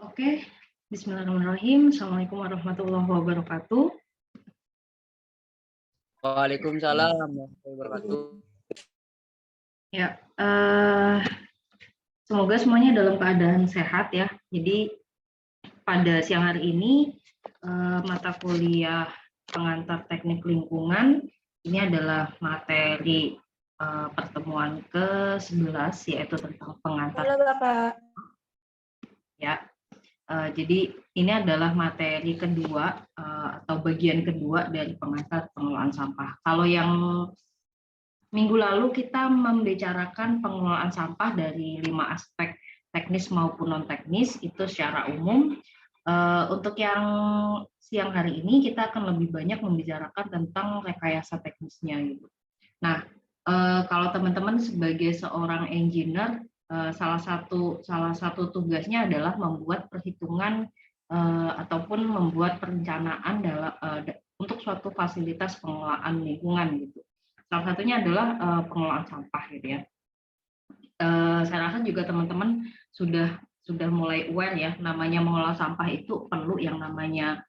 Oke, Bismillahirrahmanirrahim. Assalamualaikum warahmatullahi wabarakatuh. Waalaikumsalam warahmatullahi wabarakatuh. Ya, semoga semuanya dalam keadaan sehat ya. Jadi pada siang hari ini mata kuliah pengantar teknik lingkungan ini adalah materi pertemuan ke-11 yaitu tentang pengantar. Halo Bapak. Ya, jadi ini adalah materi kedua atau bagian kedua dari pengantar pengelolaan sampah. Kalau yang minggu lalu kita membicarakan pengelolaan sampah dari 5 aspek teknis maupun non teknis itu secara umum. Untuk yang siang hari ini kita akan lebih banyak membicarakan tentang rekayasa teknisnya gitu. Nah, kalau teman-teman sebagai seorang engineer, salah satu tugasnya adalah membuat perhitungan ataupun membuat perencanaan untuk suatu fasilitas pengelolaan lingkungan gitu. Salah satunya adalah pengelolaan sampah gitu ya. Saya rasa juga teman-teman sudah mulai aware ya, namanya mengelola sampah itu perlu yang namanya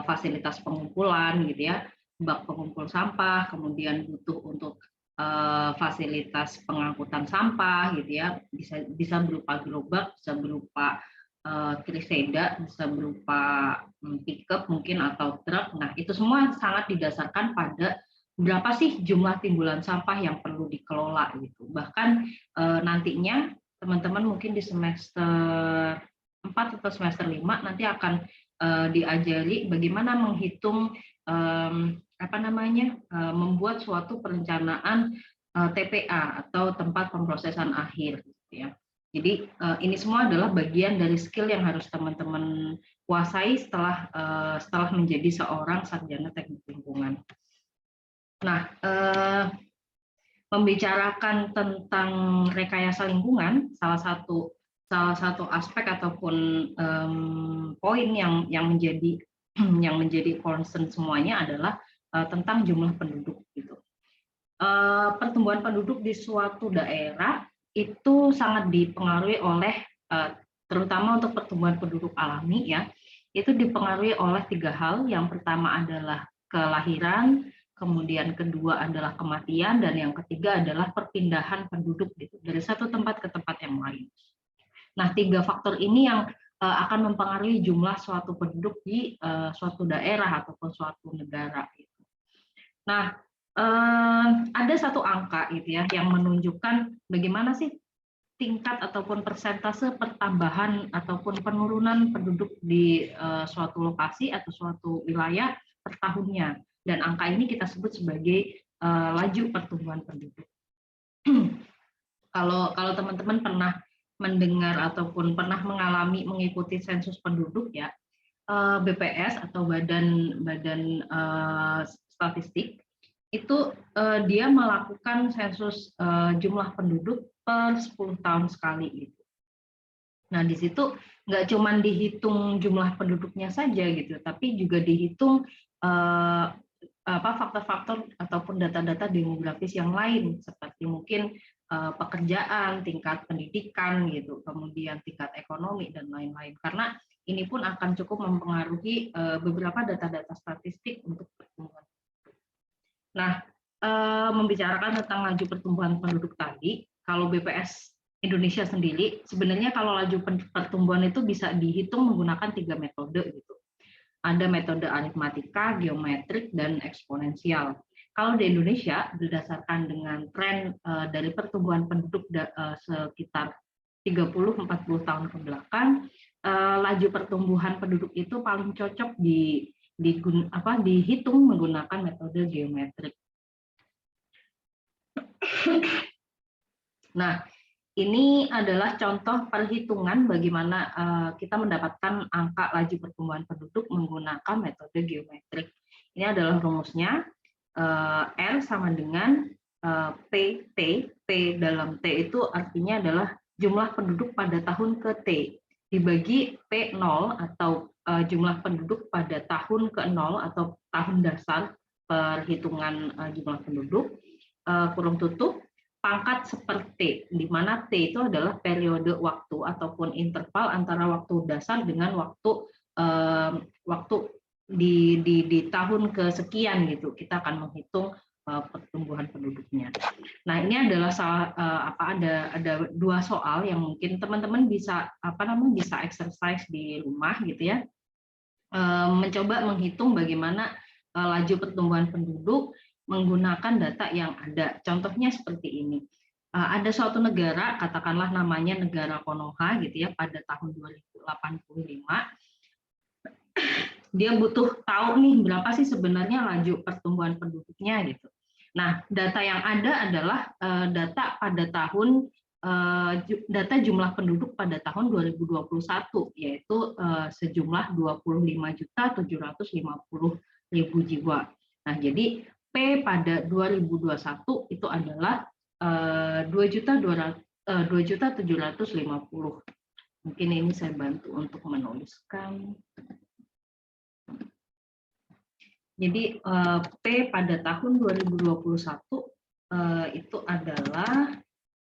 fasilitas pengumpulan gitu ya, bak pengumpul sampah, kemudian butuh untuk fasilitas pengangkutan sampah gitu ya, bisa berupa gerobak, bisa berupa triseda, bisa berupa pickup mungkin atau truk. Nah, itu semua sangat didasarkan pada berapa sih jumlah timbulan sampah yang perlu dikelola gitu. Bahkan nantinya teman-teman mungkin di semester 4 atau semester 5 nanti akan diajari bagaimana menghitung membuat suatu perencanaan TPA atau tempat pemrosesan akhir gitu ya. Jadi ini semua adalah bagian dari skill yang harus teman-teman kuasai setelah menjadi seorang sarjana teknik lingkungan. Nah, membicarakan tentang rekayasa lingkungan, salah satu aspek ataupun poin yang menjadi concern semuanya adalah tentang jumlah penduduk gitu. Pertumbuhan penduduk di suatu daerah itu sangat dipengaruhi oleh terutama untuk pertumbuhan penduduk alami ya, itu dipengaruhi oleh 3 hal. Yang pertama adalah kelahiran, kemudian kedua adalah kematian, dan yang ketiga adalah perpindahan penduduk gitu, dari satu tempat ke tempat yang lain. Nah, 3 faktor ini yang akan mempengaruhi jumlah suatu penduduk di suatu daerah ataupun suatu negara. Gitu. Nah, ada satu angka gitu ya yang menunjukkan bagaimana sih tingkat ataupun persentase pertambahan ataupun penurunan penduduk di suatu lokasi atau suatu wilayah per tahunnya. Dan angka ini kita sebut sebagai laju pertumbuhan penduduk. Kalau teman-teman pernah mendengar ataupun pernah mengikuti sensus penduduk ya, BPS atau Badan Statistik itu dia melakukan sensus jumlah penduduk per 10 tahun sekali gitu. Nah, di situ nggak cuma dihitung jumlah penduduknya saja gitu, tapi juga dihitung faktor-faktor ataupun data-data demografis yang lain seperti mungkin pekerjaan, tingkat pendidikan gitu, kemudian tingkat ekonomi dan lain-lain. Karena ini pun akan cukup mempengaruhi beberapa data-data statistik untuk pertumbuhan. Nah, membicarakan tentang laju pertumbuhan penduduk tadi, kalau BPS Indonesia sendiri, sebenarnya kalau laju pertumbuhan itu bisa dihitung menggunakan 3 metode gitu. Ada metode aritmatika, geometrik, dan eksponensial. Kalau di Indonesia, berdasarkan dengan tren dari pertumbuhan penduduk sekitar 30-40 tahun ke belakang, laju pertumbuhan penduduk itu paling cocok dihitung menggunakan metode geometrik. Nah, ini adalah contoh perhitungan bagaimana kita mendapatkan angka laju pertumbuhan penduduk menggunakan metode geometrik. Ini adalah rumusnya, R sama dengan PT. P dalam T itu artinya adalah jumlah penduduk pada tahun ke T, dibagi P0 atau jumlah penduduk pada tahun ke-0 atau tahun dasar perhitungan jumlah penduduk, kurung tutup, pangkat seperti T, di mana T itu adalah periode waktu ataupun interval antara waktu dasar dengan waktu di tahun kesekian gitu. Kita akan menghitung pertumbuhan penduduknya. Nah, ini adalah ada dua soal yang mungkin teman-teman bisa bisa exercise di rumah gitu ya. Mencoba menghitung bagaimana laju pertumbuhan penduduk menggunakan data yang ada. Contohnya seperti ini. Ada suatu negara, katakanlah namanya negara Konoha gitu ya, pada tahun 2085. Dia butuh tahu nih berapa sih sebenarnya laju pertumbuhan penduduknya gitu. Nah, data yang ada adalah data pada tahun data jumlah penduduk pada tahun 2021, yaitu sejumlah 25.750.000 jiwa. Nah, jadi P pada 2021 itu adalah 2.750.000. Mungkin ini saya bantu untuk menuliskan. Jadi P pada tahun 2021 itu adalah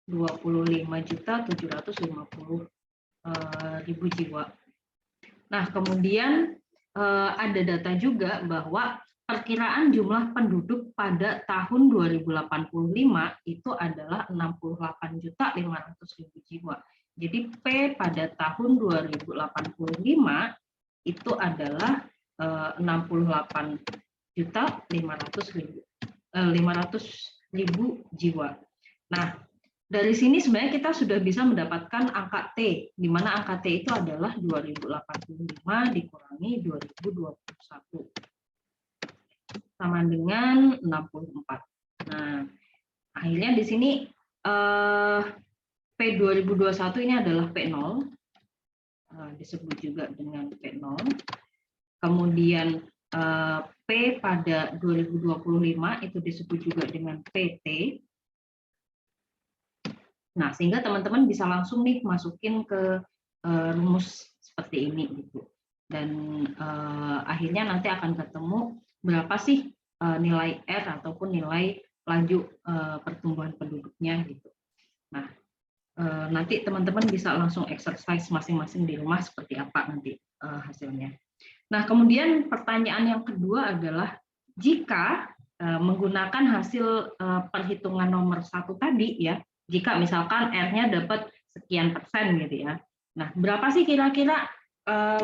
25.750.000 jiwa. Nah, kemudian ada data juga bahwa perkiraan jumlah penduduk pada tahun 2085 itu adalah 68.500.000 jiwa. Jadi P pada tahun 2085 itu adalah 68.500.000 jiwa. Nah, dari sini sebenarnya kita sudah bisa mendapatkan angka T, di mana angka T itu adalah 2085 dikurangi 2021 sama dengan 64. Nah, akhirnya di sini P 2021 ini adalah P0, disebut juga dengan P0. Kemudian P pada 2025 itu disebut juga dengan PT. Nah, sehingga teman-teman bisa langsung nih masukin ke rumus seperti ini gitu. Dan akhirnya nanti akan ketemu berapa sih nilai R ataupun nilai laju pertumbuhan penduduknya gitu. Nah, nanti teman-teman bisa langsung exercise masing-masing di rumah seperti apa nanti hasilnya. Nah, kemudian pertanyaan yang kedua adalah jika menggunakan hasil perhitungan nomor 1 tadi ya, jika misalkan R-nya dapat sekian persen gitu ya. Nah, berapa sih kira-kira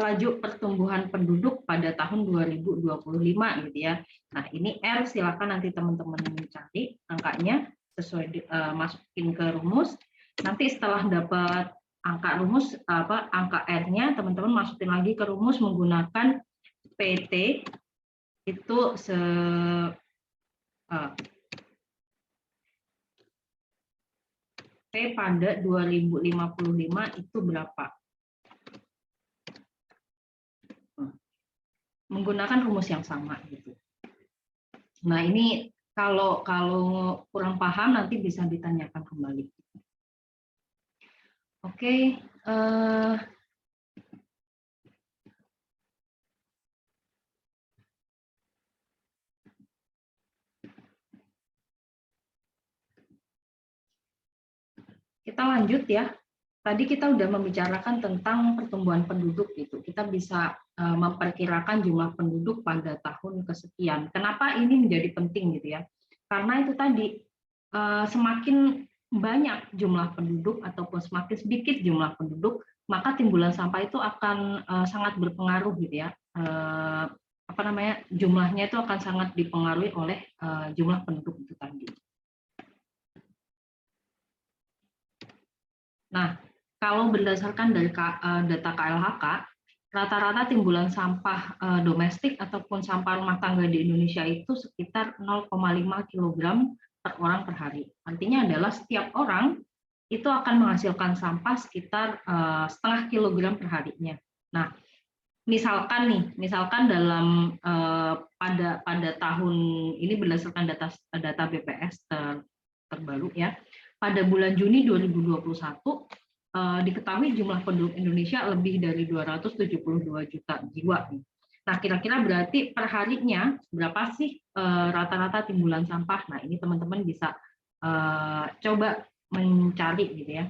laju pertumbuhan penduduk pada tahun 2025 gitu ya. Nah, ini R silakan nanti teman-teman cari angkanya sesuai masukin ke rumus. Nanti setelah dapat angka rumus angka R-nya teman-teman masukin lagi ke rumus menggunakan PT itu P pada 2055 itu berapa? Menggunakan rumus yang sama gitu. Nah, ini kalau kurang paham nanti bisa ditanyakan kembali. Oke, kita lanjut ya. Tadi kita udah membicarakan tentang pertumbuhan penduduk gitu. Kita bisa memperkirakan jumlah penduduk pada tahun kesekian. Kenapa ini menjadi penting gitu ya? Karena itu tadi semakin banyak jumlah penduduk ataupun semakin sedikit jumlah penduduk, maka timbulan sampah itu akan sangat berpengaruh gitu ya. Jumlahnya itu akan sangat dipengaruhi oleh jumlah penduduk itu tadi. Nah, kalau berdasarkan dari data KLHK, rata-rata timbulan sampah domestik ataupun sampah rumah tangga di Indonesia itu sekitar 0,5 kg per orang per hari. Artinya adalah setiap orang itu akan menghasilkan sampah sekitar setengah kilogram per harinya. Nah, misalkan dalam pada tahun ini berdasarkan data BPS terbaru ya, pada bulan Juni 2021 diketahui jumlah penduduk Indonesia lebih dari 272 juta jiwa. Nah, kira-kira berarti per harinya berapa sih rata-rata timbulan sampah? Nah, ini teman-teman bisa coba mencari gitu ya,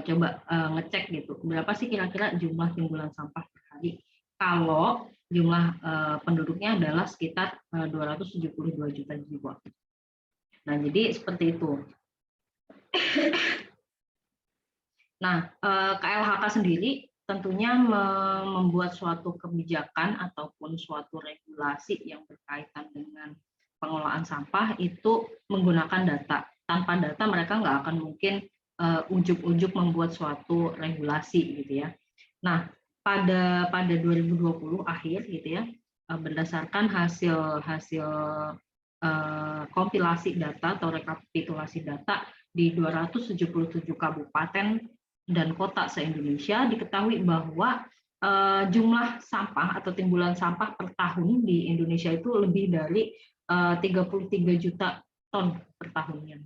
coba ngecek gitu, berapa sih kira-kira jumlah timbulan sampah per hari kalau jumlah penduduknya adalah sekitar 272 juta jiwa. Nah, jadi seperti itu. Nah, KLHK sendiri tentunya membuat suatu kebijakan ataupun suatu regulasi yang berkaitan dengan pengelolaan sampah itu menggunakan data. Tanpa data mereka nggak akan mungkin ujuk-ujuk membuat suatu regulasi gitu ya. Nah, pada 2020 akhir gitu ya, berdasarkan hasil kompilasi data atau rekapitulasi data di 277 kabupaten dan kota se-Indonesia, diketahui bahwa jumlah sampah atau timbulan sampah per tahun di Indonesia itu lebih dari 33 juta ton per tahunnya.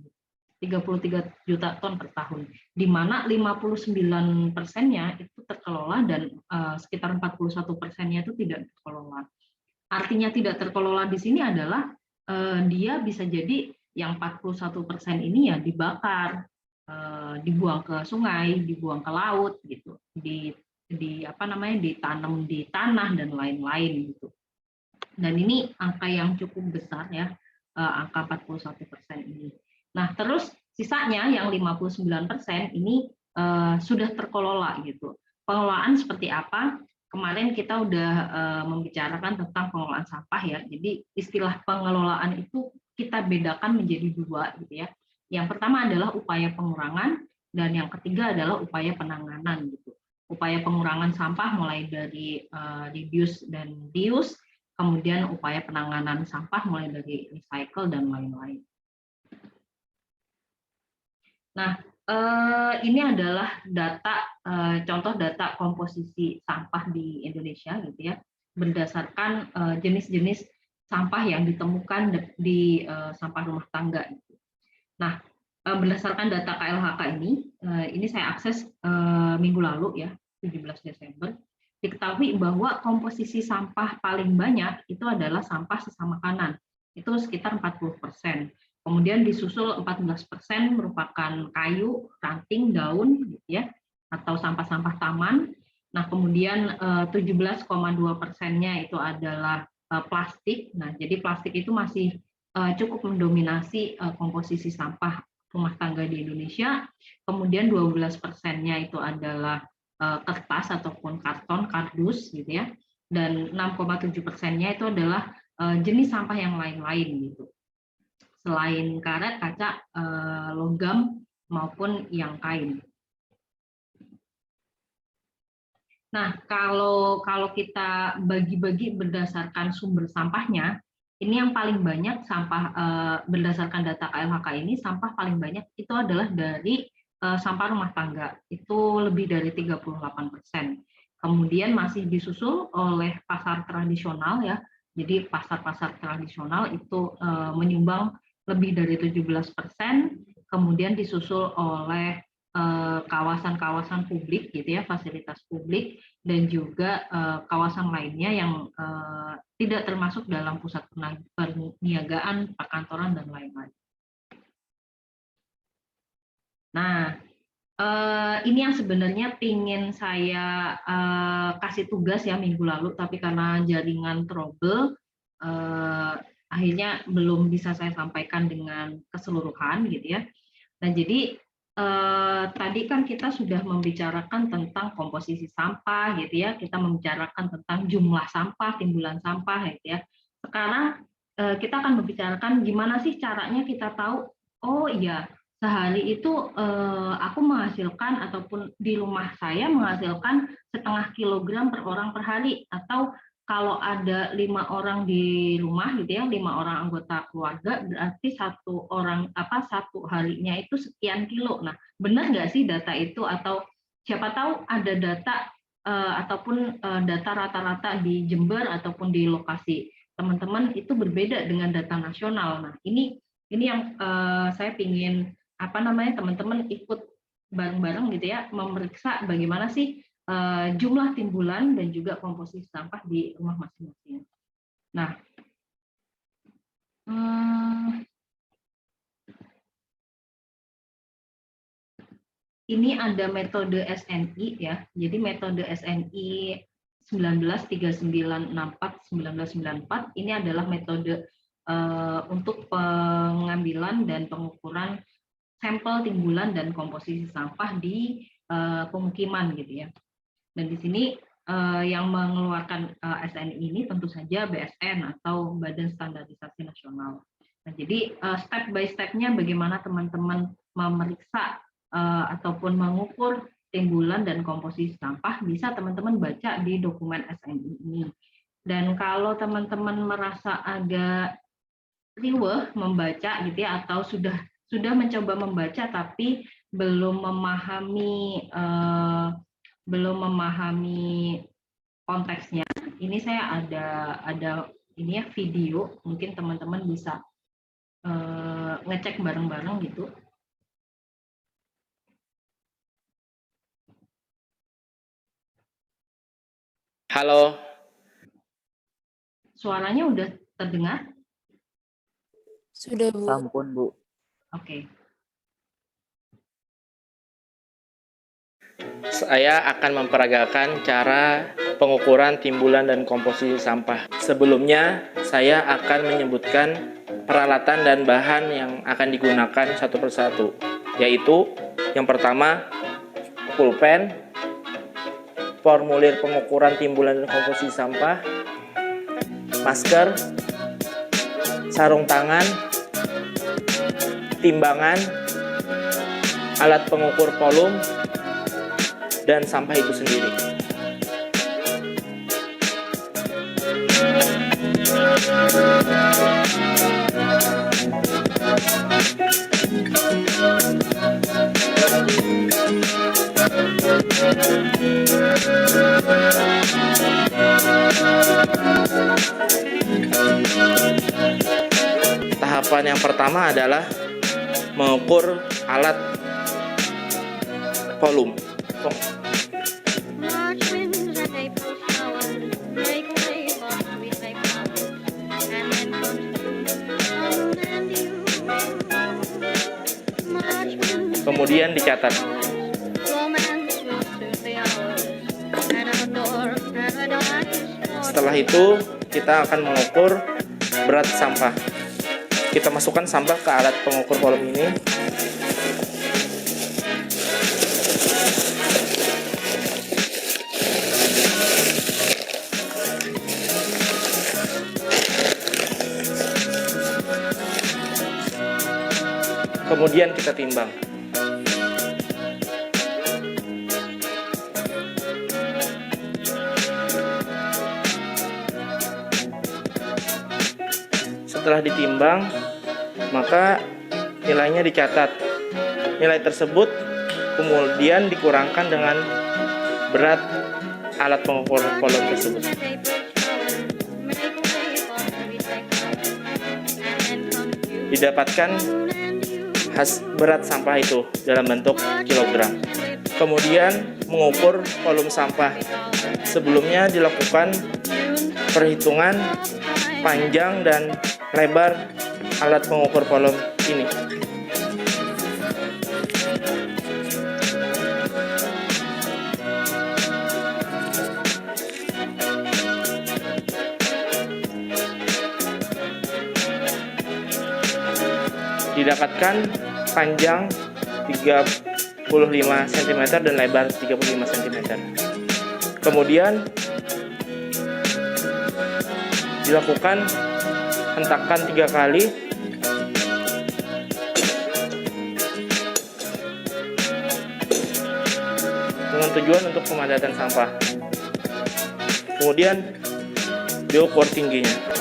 33 juta ton per tahun, di mana 59%-nya itu terkelola dan sekitar 41%-nya itu tidak terkelola. Artinya tidak terkelola di sini adalah dia bisa jadi yang 41% ini ya dibakar, dibuang ke sungai, dibuang ke laut gitu, ditanam di tanah dan lain-lain gitu. Dan ini angka yang cukup besar ya, angka 41% ini. Nah, terus sisanya yang 59% ini sudah terkelola gitu. Pengelolaan seperti apa? Kemarin kita udah membicarakan tentang pengelolaan sampah ya. Jadi istilah pengelolaan itu kita bedakan menjadi dua gitu ya. Yang pertama adalah upaya pengurangan dan yang ketiga adalah upaya penanganan gitu. Upaya pengurangan sampah mulai dari reduce dan reuse, kemudian upaya penanganan sampah mulai dari recycle dan lain-lain. Nah, ini adalah data, contoh data komposisi sampah di Indonesia gitu ya, berdasarkan jenis-jenis sampah yang ditemukan di sampah rumah tangga. Gitu. Nah, berdasarkan data KLHK ini saya akses minggu lalu ya, 17 Desember, diketahui bahwa komposisi sampah paling banyak itu adalah sampah sisa makanan, itu sekitar 40%. Kemudian disusul 14% merupakan kayu, ranting, daun, gitu ya, atau sampah-sampah taman. Nah, kemudian 17,2%-nya itu adalah plastik. Nah, jadi plastik itu masih cukup mendominasi komposisi sampah rumah tangga di Indonesia. Kemudian 12%-nya itu adalah kertas ataupun karton, kardus, gitu ya. Dan 6,7%-nya itu adalah jenis sampah yang lain-lain, gitu. Selain karet, kaca, logam maupun yang kain. Nah, kalau kita bagi-bagi berdasarkan sumber sampahnya, ini yang paling banyak sampah berdasarkan data KLHK ini, sampah paling banyak itu adalah dari sampah rumah tangga, itu lebih dari 38%. Kemudian masih disusul oleh pasar tradisional ya, jadi pasar-pasar tradisional itu menyumbang lebih dari 17%, kemudian disusul oleh kawasan-kawasan publik gitu ya, fasilitas publik, dan juga kawasan lainnya yang tidak termasuk dalam pusat perniagaan, perkantoran, dan lain-lain. Nah, ini yang sebenarnya ingin saya kasih tugas ya minggu lalu, tapi karena jaringan trouble, akhirnya belum bisa saya sampaikan dengan keseluruhan gitu ya. Nah, jadi tadi kan kita sudah membicarakan tentang komposisi sampah gitu ya, kita membicarakan tentang jumlah sampah, timbulan sampah gitu ya. Sekarang kita akan membicarakan gimana sih caranya kita tahu, oh iya, sehari itu aku menghasilkan ataupun di rumah saya menghasilkan 0,5 kilogram per orang per hari, atau kalau ada 5 orang di rumah gitu ya, 5 orang anggota keluarga, berarti satu harinya itu sekian kilo. Nah, benar nggak sih data itu? Atau siapa tahu ada data ataupun data rata-rata di Jember ataupun di lokasi teman-teman itu berbeda dengan data nasional. Nah, ini yang saya ingin teman-teman ikut bareng-bareng gitu ya, memeriksa bagaimana sih jumlah timbulan dan juga komposisi sampah di rumah masing-masing. Nah, ini ada metode SNI ya. Jadi metode SNI 193964 ini adalah metode untuk pengambilan dan pengukuran sampel timbulan dan komposisi sampah di pemukiman gitu ya. Dan di sini yang mengeluarkan SNI ini tentu saja BSN atau Badan Standarisasi Nasional. Nah, jadi step by step-nya bagaimana teman-teman memeriksa ataupun mengukur timbulan dan komposisi sampah bisa teman-teman baca di dokumen SNI ini. Dan kalau teman-teman merasa agak riweh membaca gitu ya, atau sudah mencoba membaca tapi belum memahami konteksnya, ini saya ada ini ya video, mungkin teman-teman bisa ngecek bareng-bareng gitu. Halo. Suaranya udah terdengar? Sudah, Bu. Sampun, Bu. Oke. Saya akan memperagakan cara pengukuran timbulan dan komposisi sampah. Sebelumnya, saya akan menyebutkan peralatan dan bahan yang akan digunakan satu persatu, yaitu yang pertama, pulpen, formulir pengukuran timbulan dan komposisi sampah, masker, sarung tangan, timbangan, alat pengukur volume, dan sampah itu sendiri. Tahapan yang pertama adalah mengukur alat volume. Kemudian dicatat. Setelah itu kita akan mengukur berat sampah. Kita masukkan sampah ke alat pengukur volume ini. Kemudian kita timbang. Setelah ditimbang, maka nilainya dicatat. Nilai tersebut kemudian dikurangkan dengan berat alat pengukur volume tersebut. Didapatkan berat sampah itu dalam bentuk kilogram. Kemudian mengukur volume sampah. Sebelumnya dilakukan perhitungan panjang dan lebar alat pengukur volume ini. Didapatkan panjang 35 cm dan lebar 35 cm. Kemudian dilakukan hentakan 3 kali dengan tujuan untuk pemadatan sampah. Kemudian diukur tingginya.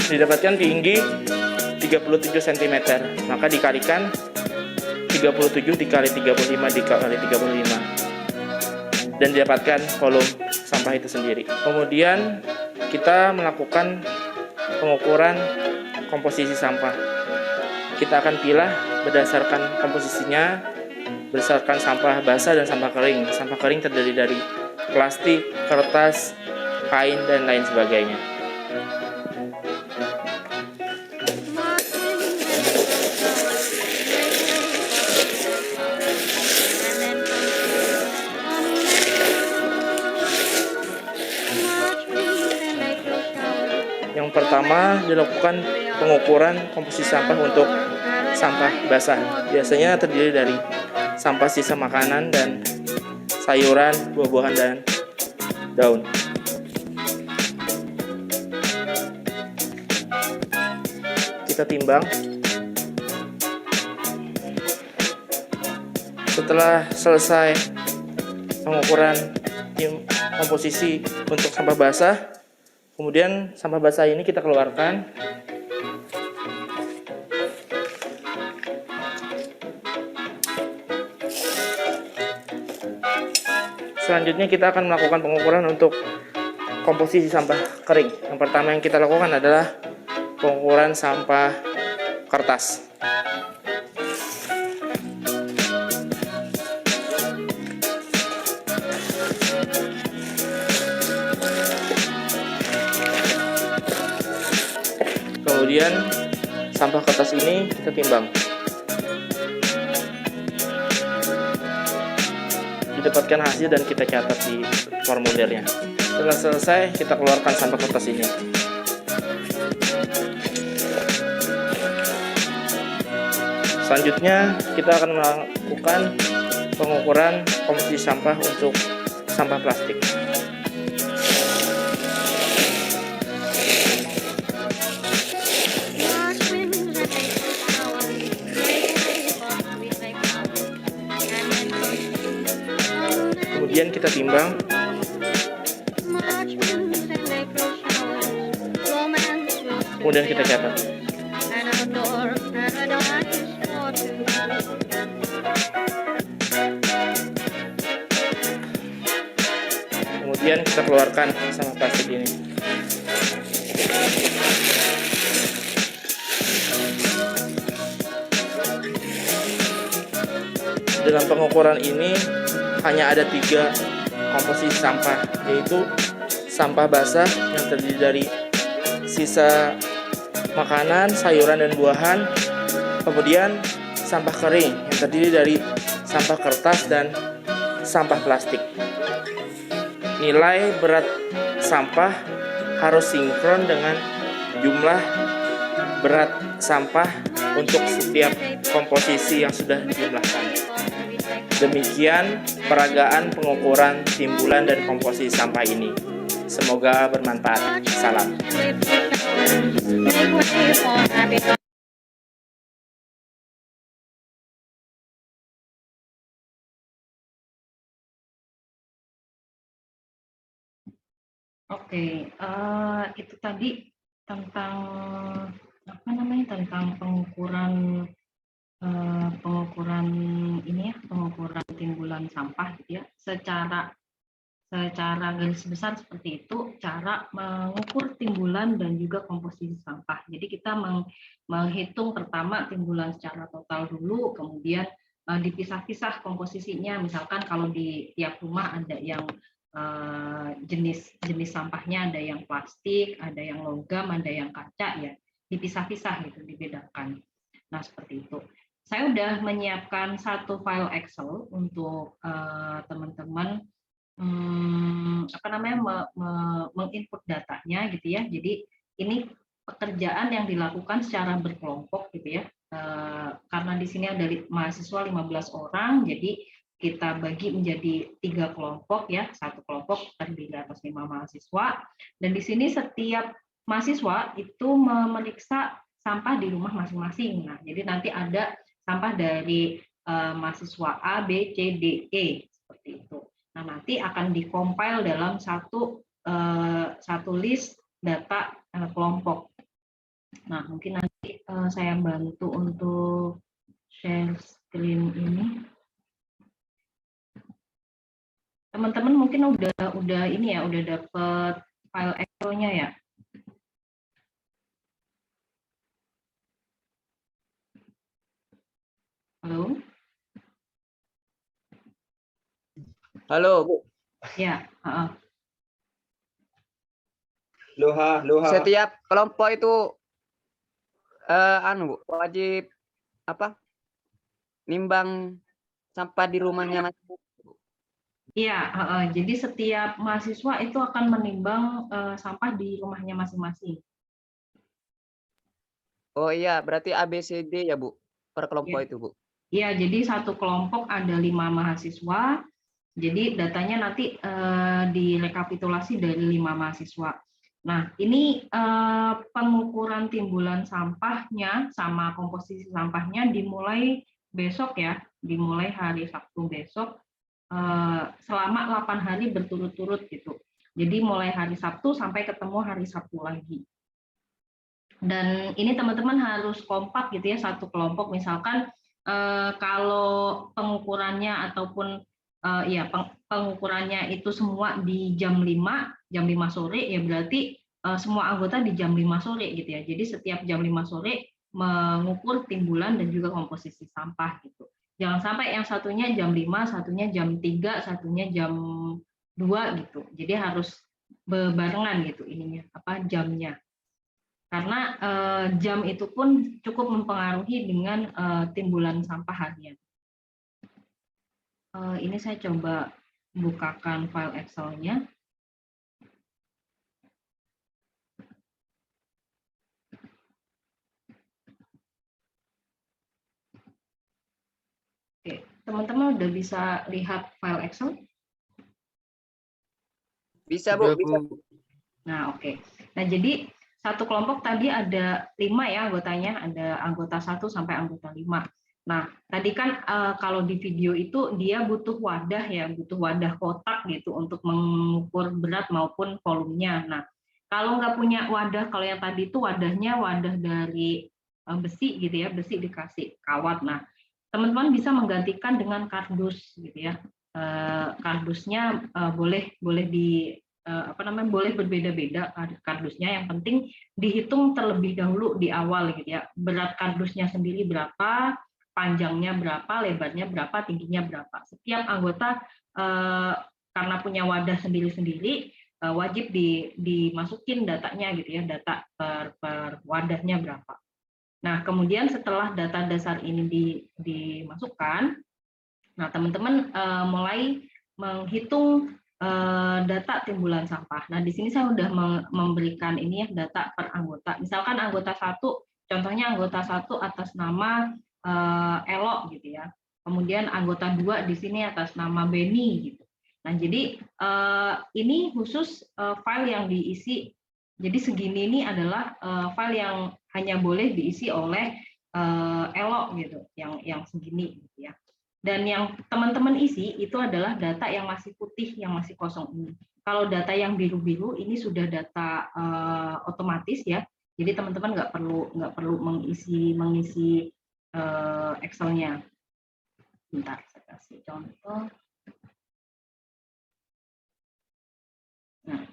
Didapatkan tinggi 37 cm, maka dikalikan 37 dikali 35 dikali 35 dan didapatkan volume sampah itu sendiri. Kemudian kita melakukan pengukuran komposisi sampah. Kita akan pilah berdasarkan komposisinya, berdasarkan sampah basah dan sampah kering. Sampah kering terdiri dari plastik, kertas, kain, dan lain sebagainya. pertama dilakukan pengukuran komposisi sampah untuk sampah basah. Biasanya terdiri dari sampah sisa makanan dan sayuran, buah-buahan, dan daun. Kita timbang. Setelah selesai pengukuran komposisi untuk sampah basah, kemudian sampah basah ini kita keluarkan. Selanjutnya kita akan melakukan pengukuran untuk komposisi sampah kering. Yang pertama yang kita lakukan adalah pengukuran sampah kertas. Kemudian sampah kertas ini kita timbang. Didapatkan hasil dan kita catat di formulirnya. Setelah selesai, kita keluarkan sampah kertas ini. Selanjutnya, kita akan melakukan pengukuran komposisi sampah untuk sampah plastik. Kemudian kita timbang. Kemudian kita catat. Kemudian kita keluarkan sampah plastik ini. Dalam pengukuran ini hanya ada 3 komposisi sampah, yaitu sampah basah yang terdiri dari sisa makanan, sayuran, dan buahan. Kemudian sampah kering yang terdiri dari sampah kertas dan sampah plastik. Nilai berat sampah harus sinkron dengan jumlah berat sampah untuk setiap komposisi yang sudah dijumlahkan. Demikian peragaan pengukuran timbulan dan komposisi sampah ini. Semoga bermanfaat. Salam. Oke, itu tadi tentang apa namanya, tentang pengukuran ini ya, pengukuran timbulan sampah gitu ya. Secara garis besar seperti itu cara mengukur timbulan dan juga komposisi sampah. Jadi kita menghitung pertama timbulan secara total dulu, kemudian dipisah-pisah komposisinya. Misalkan kalau di tiap rumah ada yang jenis sampahnya, ada yang plastik, ada yang logam, ada yang kaca, ya dipisah-pisah gitu, dibedakan. Nah seperti itu. Saya udah menyiapkan satu file Excel untuk teman-teman menginput datanya gitu ya. Jadi ini pekerjaan yang dilakukan secara berkelompok gitu ya. Karena di sini ada mahasiswa 15 orang, jadi kita bagi menjadi 3 kelompok ya. Satu kelompok terdiri atas 5 mahasiswa, dan di sini setiap mahasiswa itu memeriksa sampah di rumah masing-masing. Nah, jadi nanti ada sampah dari mahasiswa A, B, C, D, E seperti itu. Nah, nanti akan dikompil dalam satu list data kelompok. Nah, mungkin nanti saya bantu untuk share screen ini. Teman-teman mungkin udah ini ya, udah dapat file Excel-nya ya. Halo? Halo, Bu. Ya, Loha. Setiap kelompok itu Bu, wajib apa? Nimbang sampah di rumahnya masing-masing. iya, jadi setiap mahasiswa itu akan menimbang sampah di rumahnya masing-masing. Oh iya, berarti ABCD ya, Bu, per kelompok Ya. itu, Bu. Iya, jadi satu kelompok ada 5 mahasiswa. Jadi datanya nanti direkapitulasi dari 5 mahasiswa. Nah, ini pengukuran timbulan sampahnya sama komposisi sampahnya dimulai besok ya, dimulai hari Sabtu besok selama 8 hari berturut-turut gitu. Jadi mulai hari Sabtu sampai ketemu hari Sabtu lagi. Dan ini teman-teman harus kompak gitu ya, satu kelompok. Misalkan kalau pengukurannya ataupun ya pengukurannya itu semua di jam 5 sore, ya berarti semua anggota di jam 5 sore gitu ya. Jadi setiap jam 5 sore mengukur timbulan dan juga komposisi sampah gitu. Jangan sampai yang satunya jam 5, satunya jam 3, satunya jam 2 gitu. Jadi harus berbarengan gitu ininya jamnya. Karena jam itu pun cukup mempengaruhi dengan timbulan sampah harian. Ini saya coba bukakan file Excel-nya. Oke, teman-teman udah bisa lihat file Excel? Bisa, Bu, bisa. Nah, oke. Nah, jadi satu kelompok tadi ada 5 ya anggotanya, ada anggota 1 sampai anggota 5. Nah, tadi kan kalau di video itu dia butuh wadah ya, butuh wadah kotak gitu untuk mengukur berat maupun volumenya. Nah, kalau nggak punya wadah, kalau yang tadi itu wadahnya wadah dari besi gitu ya, besi dikasih kawat. Nah, teman-teman bisa menggantikan dengan kardus gitu ya. Kardusnya boleh boleh berbeda-beda kardusnya, yang penting dihitung terlebih dahulu di awal gitu ya, berat kardusnya sendiri berapa, panjangnya berapa, lebarnya berapa, tingginya berapa. Setiap anggota karena punya wadah sendiri-sendiri wajib dimasukin datanya gitu ya, data per wadahnya berapa. Nah, kemudian setelah data dasar ini dimasukkan, nah teman-teman mulai menghitung data timbulan sampah. Nah, di sini saya sudah memberikan ini ya, data per anggota. Misalkan anggota 1, contohnya anggota 1 atas nama Elo gitu ya. Kemudian anggota 2 di sini atas nama Beni gitu. Nah, jadi ini khusus file yang diisi. Jadi segini ini adalah file yang hanya boleh diisi oleh Elo gitu, yang segini gitu ya. Dan yang teman-teman isi itu adalah data yang masih putih, yang masih kosong ini. Kalau data yang biru-biru ini sudah data otomatis ya. Jadi teman-teman nggak perlu mengisi Excel-nya. Bentar, saya kasih contoh. Nah,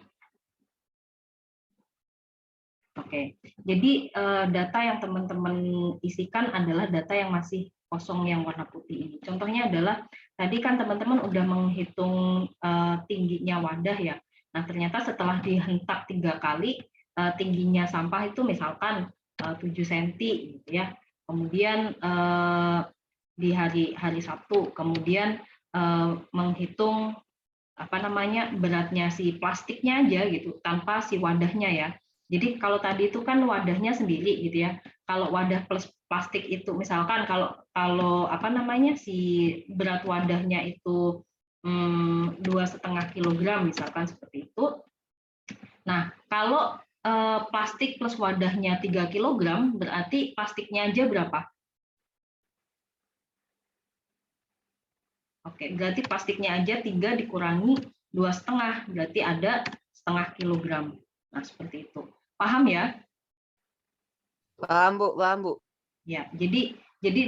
oke. Jadi data yang teman-teman isikan adalah data yang masih kosong yang warna putih ini. Contohnya adalah tadi kan teman-teman udah menghitung tingginya wadah ya. Nah, ternyata setelah dihentak 3 kali tingginya sampah itu misalkan 7 cm gitu ya. Kemudian di hari Sabtu, kemudian menghitung beratnya si plastiknya aja gitu tanpa si wadahnya ya. Jadi kalau tadi itu kan wadahnya sendiri gitu ya. Kalau wadah plus plastik itu misalkan kalau si berat wadahnya itu 2,5 kilogram misalkan seperti itu. Nah, kalau plastik plus wadahnya 3 kilogram berarti plastiknya aja berapa? Oke, berarti plastiknya aja 3 dikurangi 2,5 berarti ada 0,5 kilogram. Nah, seperti itu. Paham ya? Paham, Bu, paham, Bu. Ya, jadi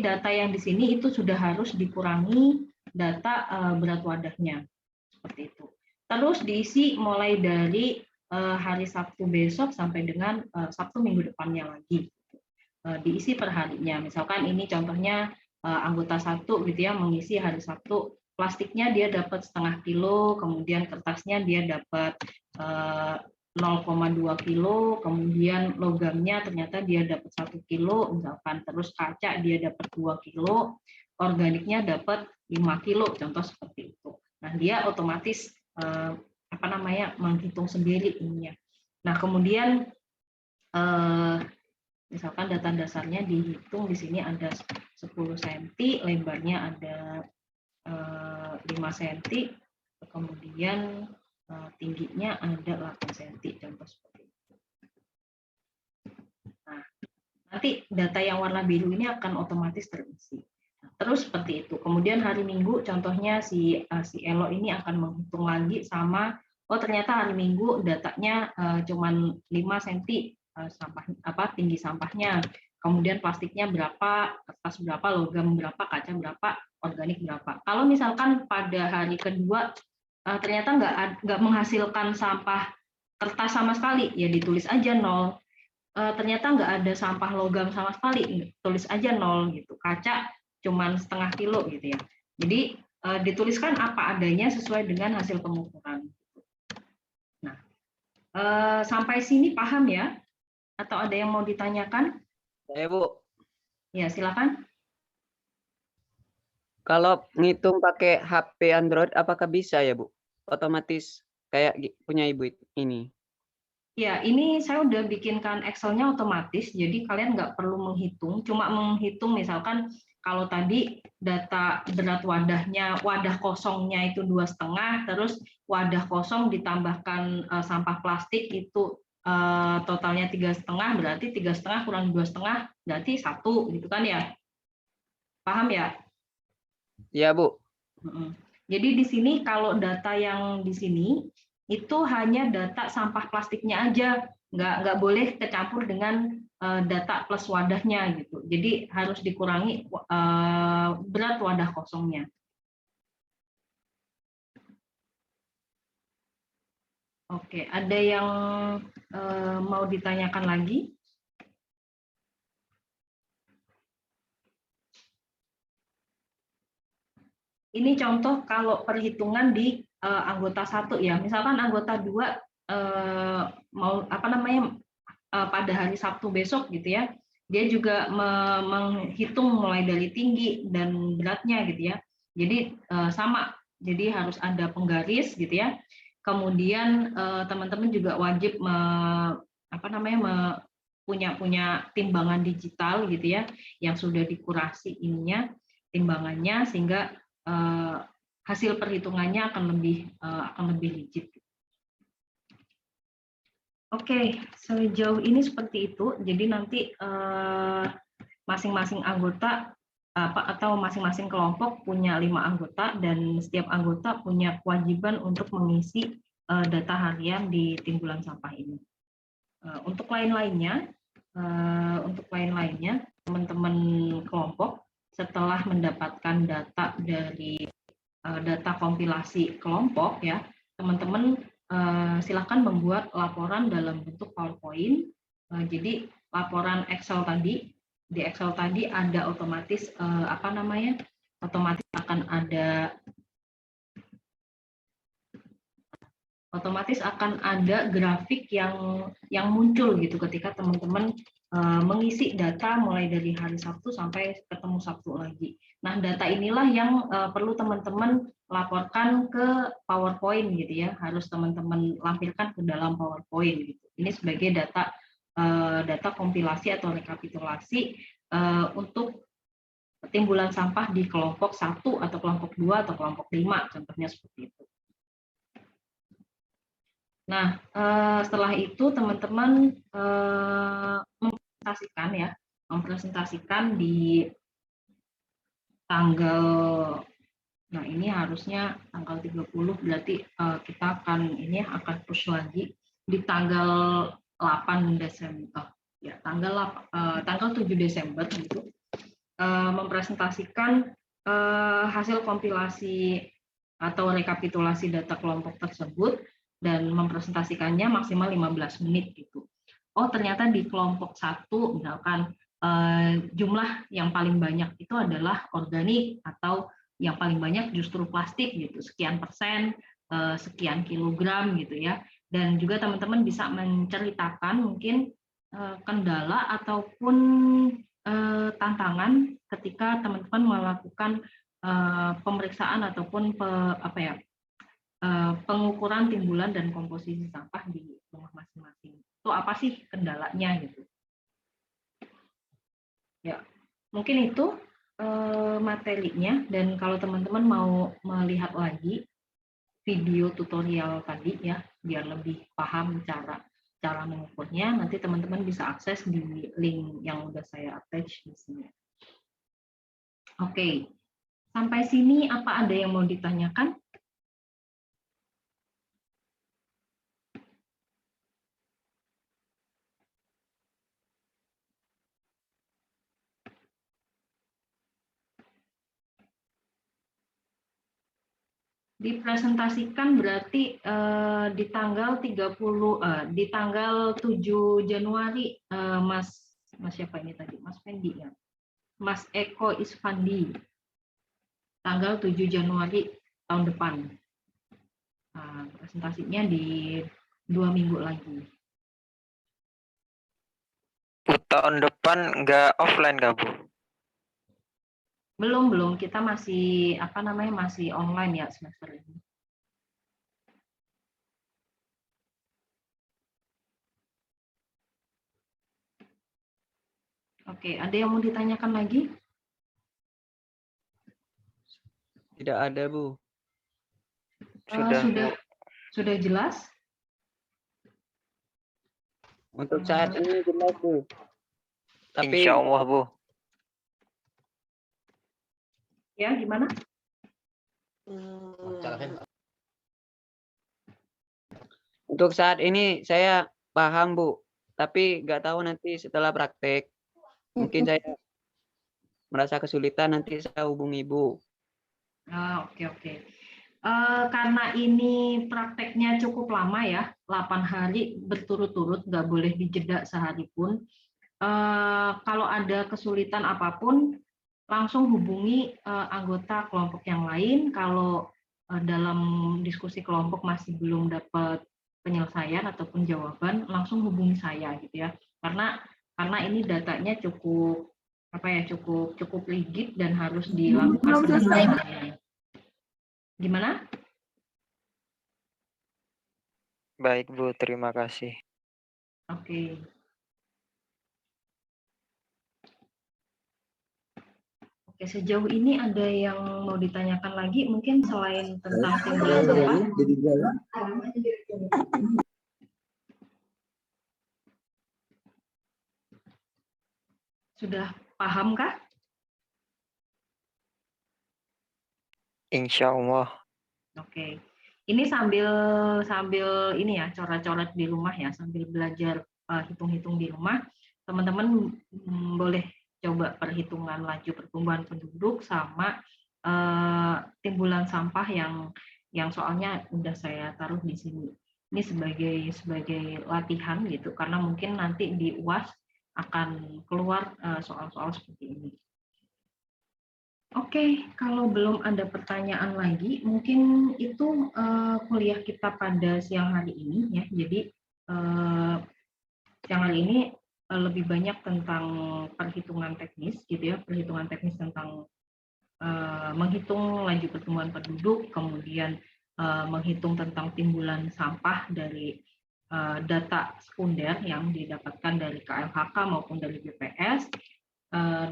data yang di sini itu sudah harus dikurangi data berat wadahnya. Seperti itu. Terus diisi mulai dari hari Sabtu besok sampai dengan Sabtu minggu depannya lagi. Diisi per harinya. Misalkan ini contohnya anggota 1 gitu ya, mengisi hari Sabtu, plastiknya dia dapat 0,5 kilo, kemudian kertasnya dia dapat 0,2 kilo, kemudian logamnya ternyata dia dapat 1 kilo, misalkan, terus kaca dia dapat 2 kilo, organiknya dapat 5 kilo, contoh seperti itu. Nah, dia otomatis menghitung sendiri ininya. Nah, kemudian Misalkan data dasarnya dihitung di sini ada 10 cm, lebarnya ada 5 cm, kemudian tingginya ada 8 cm, contoh seperti itu. Nah, nanti data yang warna biru ini akan otomatis terisi. Terus seperti itu. Kemudian hari Minggu, contohnya si Elo ini akan menghitung lagi sama, oh ternyata hari Minggu datanya cuman 5 cm sampah tinggi sampahnya. Kemudian plastiknya berapa, kertas berapa, logam berapa, kaca berapa, organik berapa. Kalau misalkan pada hari kedua ternyata nggak menghasilkan sampah kertas sama sekali, ya ditulis aja 0. Ternyata nggak ada sampah logam sama sekali, tulis aja 0 gitu. Kaca cuman setengah kilo gitu ya. Jadi dituliskan apa adanya sesuai dengan hasil pengukuran. Nah, sampai sini paham ya? Atau ada yang mau ditanyakan? Saya, Bu. Ya, silakan. Kalau ngitung pakai HP Android, apakah bisa ya, Bu? Otomatis kayak punya Ibu ini. Ya, ini saya udah bikinkan Excel-nya otomatis, jadi kalian nggak perlu menghitung, cuma menghitung misalkan kalau tadi data berat wadahnya, wadah kosongnya itu 2,5, terus wadah kosong ditambahkan sampah plastik itu totalnya 3,5, berarti 3,5 kurang 2,5 berarti 1, gitu kan ya? Paham ya? Iya, Bu. Jadi di sini kalau data yang di sini itu hanya data sampah plastiknya aja, nggak boleh kecampur dengan data plus wadahnya gitu. Jadi harus dikurangi berat wadah kosongnya. Oke, ada yang mau ditanyakan lagi? Ini contoh kalau perhitungan di anggota 1 ya. Misalkan anggota 2 mau pada hari Sabtu besok gitu ya. Dia juga menghitung mulai dari tinggi dan beratnya gitu ya. Jadi sama. Jadi harus ada penggaris gitu ya. Kemudian teman-teman juga wajib punya timbangan digital gitu ya, yang sudah dikurasi ininya timbangannya sehingga hasil perhitungannya akan lebih legit. Oke, sejauh ini seperti itu. Jadi nanti masing-masing anggota atau masing-masing kelompok punya 5 anggota dan setiap anggota punya kewajiban untuk mengisi data harian di timbulan sampah ini. Untuk lain-lainnya, teman-teman kelompok setelah mendapatkan data dari data kompilasi kelompok ya, teman-teman silakan membuat laporan dalam bentuk PowerPoint. Jadi laporan Excel tadi, di Excel tadi ada otomatis otomatis akan ada grafik yang muncul gitu ketika teman-teman mengisi data mulai dari hari Sabtu sampai ketemu Sabtu lagi. Nah, data inilah yang perlu teman-teman laporkan ke PowerPoint gitu ya. Harus teman-teman lampirkan ke dalam PowerPoint gitu. Ini sebagai data kompilasi atau rekapitulasi untuk timbulan sampah di kelompok 1 atau kelompok 2 atau kelompok 5, contohnya seperti itu. Nah, setelah itu teman-teman mempresentasikan di tanggal, nah ini harusnya tanggal 30, berarti kita akan push lagi di tanggal 8 Desember, ya tanggal 7 Desember gitu, mempresentasikan hasil kompilasi atau rekapitulasi data kelompok tersebut dan mempresentasikannya maksimal 15 menit gitu. Oh, ternyata di kelompok 1 misalkan jumlah yang paling banyak itu adalah organik atau yang paling banyak justru plastik gitu, sekian persen, sekian kilogram gitu ya. Dan juga teman-teman bisa menceritakan mungkin kendala ataupun tantangan ketika teman-teman melakukan pemeriksaan ataupun pengukuran timbulan dan komposisi sampah di rumah masing-masing. Itu apa sih kendalanya gitu? Ya, mungkin itu materinya, dan kalau teman-teman mau melihat lagi video tutorial tadi ya, biar lebih paham cara mengukurnya, nanti teman-teman bisa akses di link yang udah saya attach di sini. Oke, sampai sini apa ada yang mau ditanyakan? Dipresentasikan berarti di tanggal 30 di tanggal 7 Januari, Mas siapa ini tadi? Mas Fendi ya. Mas Eko Isfandi. Tanggal 7 Januari tahun depan. Presentasinya di 2 minggu lagi. Tahun depan nggak offline nggak, Bu? Belum, kita masih masih online ya semester ini. Oke, ada yang mau ditanyakan lagi? Tidak ada, Bu. Sudah jelas? Untuk saat ini jelas, Bu. Tapi Insya Allah, Bu. Ya, gimana? untuk saat ini saya paham, Bu. Tapi nggak tahu nanti setelah praktek. Mungkin saya merasa kesulitan, nanti saya hubungi Ibu. Oke. Karena ini prakteknya cukup lama ya, 8 hari berturut-turut, nggak boleh dijeda sehari pun. Kalau ada kesulitan apapun, langsung hubungi anggota kelompok yang lain. Kalau dalam diskusi kelompok masih belum dapat penyelesaian ataupun jawaban, langsung hubungi saya gitu ya. Karena ini datanya cukup cukup rigid dan harus dilakukan penelitian. Gimana? Baik, Bu. Terima kasih. Oke. Oke, sejauh ini ada yang mau ditanyakan lagi, mungkin selain tentang timbulan sampah? Sudah pahamkah? Insya Allah. Oke. Ini sambil ini ya, coret-coret di rumah ya, sambil belajar hitung-hitung di rumah, teman-teman boleh coba perhitungan laju pertumbuhan penduduk sama timbulan sampah yang soalnya udah saya taruh di sini. Ini sebagai latihan gitu, karena mungkin nanti di UAS akan keluar soal-soal seperti ini. Oke, kalau belum ada pertanyaan lagi, mungkin itu kuliah kita pada siang hari ini ya. Jadi siang hari ini lebih banyak tentang perhitungan teknis gitu ya, perhitungan teknis tentang menghitung laju pertumbuhan penduduk, kemudian menghitung tentang timbulan sampah dari data sekunder yang didapatkan dari KLHK maupun dari BPS.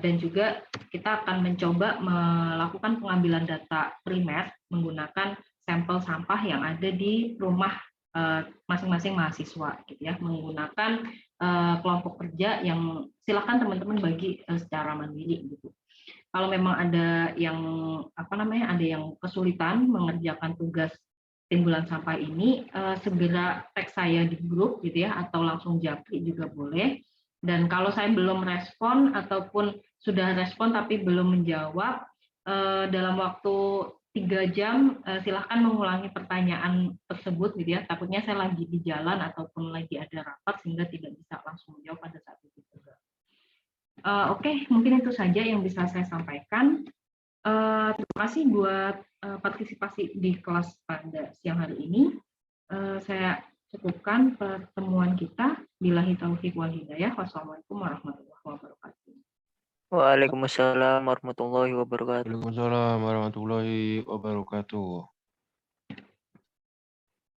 Dan juga kita akan mencoba melakukan pengambilan data primer menggunakan sampel sampah yang ada di rumah masing-masing mahasiswa gitu ya, menggunakan kelompok kerja yang silakan teman-teman bagi secara mandiri gitu. Kalau memang ada yang ada yang kesulitan mengerjakan tugas timbulan sampah ini, segera tag saya di grup gitu ya, atau langsung japri juga boleh. Dan kalau saya belum respon ataupun sudah respon tapi belum menjawab, dalam waktu 3 jam silahkan mengulangi pertanyaan tersebut gitu ya. Takutnya saya lagi di jalan ataupun lagi ada rapat sehingga tidak bisa langsung menjawab pada saat itu juga. Oke, mungkin itu saja yang bisa saya sampaikan. Terima kasih buat partisipasi di kelas pada siang hari ini. Saya cukupkan pertemuan kita. Billahi taufiq wal hidayah. Wassalamualaikum warahmatullahi wabarakatuh. Waalaikumsalam warahmatullahi wabarakatuh. Waalaikumsalam warahmatullahi wabarakatuh.